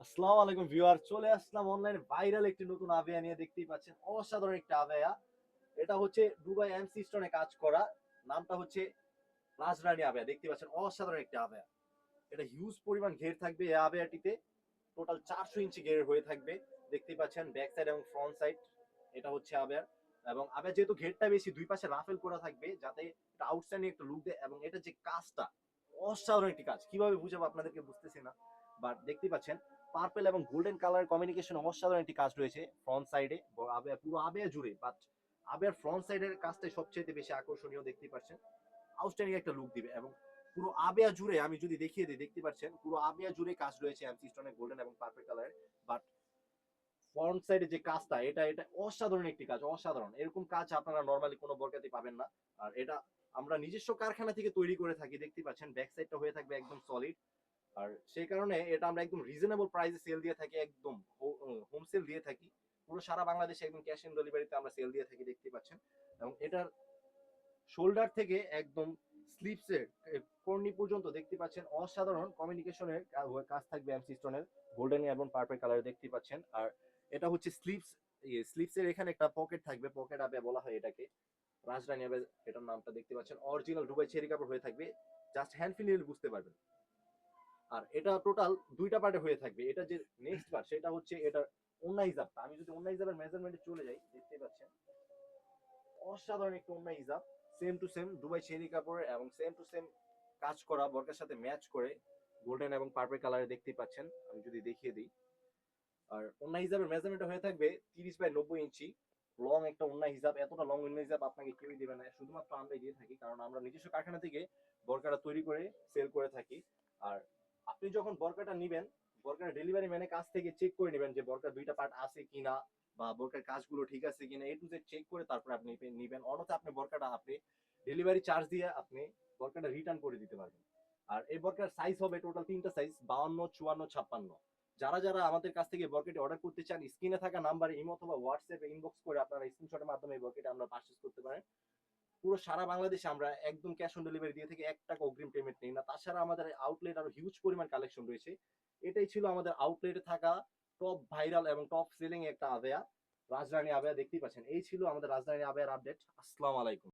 আসসালামু আলাইকুম ভিউয়ার, চলে আসলাম অনলাইনে ভাইরাল একটি নতুন আবেয়া নিয়ে। দেখতেই পাচ্ছেন অসাধারণ একটা আবেয়া। এটা হচ্ছে দুবাই এমসি স্টোনে কাজ করা। নামটা হচ্ছে রাজরানী আবেয়া। দেখতে পাচ্ছেন অসাধারণ একটা আবেয়া। এটা হিউজ পরিমাণ ঘের থাকবে এই আবেয়াটিতে। টোটাল 400 ইঞ্চি ঘের হয়ে থাকবে। দেখতেই পাচ্ছেন ব্যাক সাইড এবং ফ্রন্ট সাইড। এটা হচ্ছে আবেয়ার। এবং আবেয়া যেহেতু ঘেরটা বেশি, দুই পাশে রাফেল করা থাকবে যাতে এটা আউটস্ট্যান্ডিং একটা লুক দেয়। এবং এটা যে কাজটা, অসাধারণ একটি কাজ, কিভাবে বুঝাবো আপনাদেরকে বুঝতেছি না। বাট দেখতেই পাচ্ছেন পার্পল এবং গোল্ডেন কালার কমিউনিকেশন অসাধারণ একটি কাজ রয়েছে ফ্রন্ট সাইডে, আবেয়া পুরো আবেয়া জুড়ে। বাট আবেয়ার ফ্রন্ট সাইডের কাজটাই সবচেয়ে বেশি আকর্ষণীয়। দেখতেই পাচ্ছেন আউটস্ট্যান্ডিং একটা লুক দিবে। এবং পুরো আবেয়া জুড়ে আমি যদি দেখিয়ে দিই, দেখতে পাচ্ছেন পুরো আবেয়া জুড়ে কাজ রয়েছে এমসি স্টোনের গোল্ডেন এবং পার্পল কালারের। বাট ফ্রন্ট সাইডে যে কাজটা, এটা অসাধারণ একটি কাজ, অসাধারণ। এরকম কাজ আপনারা নরমালি কোনো বরকাতে পাবেন না। আর এটা আমরা নিজস্ব কারখানা থেকে তৈরি করে থাকি। দেখতে পাচ্ছেন ব্যাক সাইডটা হয়ে থাকবে একদম সলিড। আর সেই কারণে এটা আমরা একদম রিজনেবল প্রাইসে সেল দিয়ে থাকি, একদম হোম সেল দিয়ে থাকি। পুরো সারা বাংলাদেশে একদম ক্যাশ অন ডেলিভারিতে আমরা সেল দিয়ে থাকি। দেখতে পাচ্ছেন এবং এটার শোল্ডার থেকে একদম স্লিপসের কর্নি পর্যন্ত দেখতে পাচ্ছেন অসাধারণ কমিউনিকেশনের কাজ থাকবে এমসি স্টোনের গোল্ডেন এবং পার্পল কালার। দেখতে পাচ্ছেন। আর এটা হচ্ছে স্লিপসের এখানে একটা পকেট থাকবে, পকেট আবে বলা হয় এটাকে। রাজরানী আবে এটার নামটা। দেখতে পাচ্ছেন অরিজিনাল দুবাই চেরি কাপড় হয়ে থাকবে। জাস্ট হ্যান্ড ফিল বুঝতে পারবেন। আর এটা টোটাল দুইটা পার্টে হয়ে থাকবে। এটা যে নেক্সট পার্ট সেটা হচ্ছে এটা ওন্না হিজাবটা। আমি যদি ওন্না হিজাবের মেজারমেন্টে চলে যাই, দেখতে পাচ্ছেন অসাধারণ একটা ওন্না হিজাব। Same to same Dubai cherry কাপড়ের এবং সেম টু সেম কাজ করা বর্কার সাথে ম্যাচ করে গোল্ডেন এবং পার্পল কালারে। দেখতেই পাচ্ছেন আমি যদি দেখিয়ে দিই। আর ওন্না হিজাবের মেজারমেন্ট হয়ে থাকবে 30 বাই 90 ইঞ্চি। লং একটা ওন্না হিজাব, এতটা লং ওন্না হিজাব আপনাকে কেউই দিবে না, শুধুমাত্র আমরাই দিয়ে থাকি। কারণ আমরা নিজস্ব কারখানা থেকে বরকাটা তৈরি করে সেল করে থাকি। আর আপনি যখন বরকাটা নিবেন, বরকার ডেলিভারি ম্যানের কাছ থেকে চেক করে নেবেন যে বরকার দুইটা পার্ট আছে কিনা বা বরকার কাজগুলো ঠিক আছে কিনা, এ টু জেড চেক করে তারপর আপনি নিবেন। অন্যথা আপনি বরকাটা আপনি ডেলিভারি চার্জ দিয়ে আপনি বরকাটা রিটার্ন করে দিতে পারবেন। আর এই বরকার সাইজ হবে টোটাল তিনটা সাইজ, 52, 54, 56। যারা যারা আমাদের কাছ থেকে বরকেটে অর্ডার করতে চান, স্ক্রিনে থাকা নাম্বারে ইমো অথবা হোয়াটসঅ্যাপে ইনবক্স করে আপনারা স্ক্রিনশটের মাধ্যমে এই বরকেটে আমরা পারচেজ করতে পারেন। পুরো সারা বাংলাদেশে আমরা একদম ক্যাশ অন ডেলিভারি দিয়ে থেকে 1 টাকা অগ্রিম পেমেন্ট নেই না। তাছাড়া আমাদের আউটলেট আরো হিউজ পরিমাণ কালেকশন রয়েছে। এটাই ছিল আমাদের আউটলেটে থাকা টপ ভাইরাল এবং টপ সেলিং একটা আবেয়া, রাজরানী আবেয়া। দেখতেই পাচ্ছেন এই ছিল আমাদের রাজরানী আবেয়ার আপডেট। আসসালামু আলাইকুম।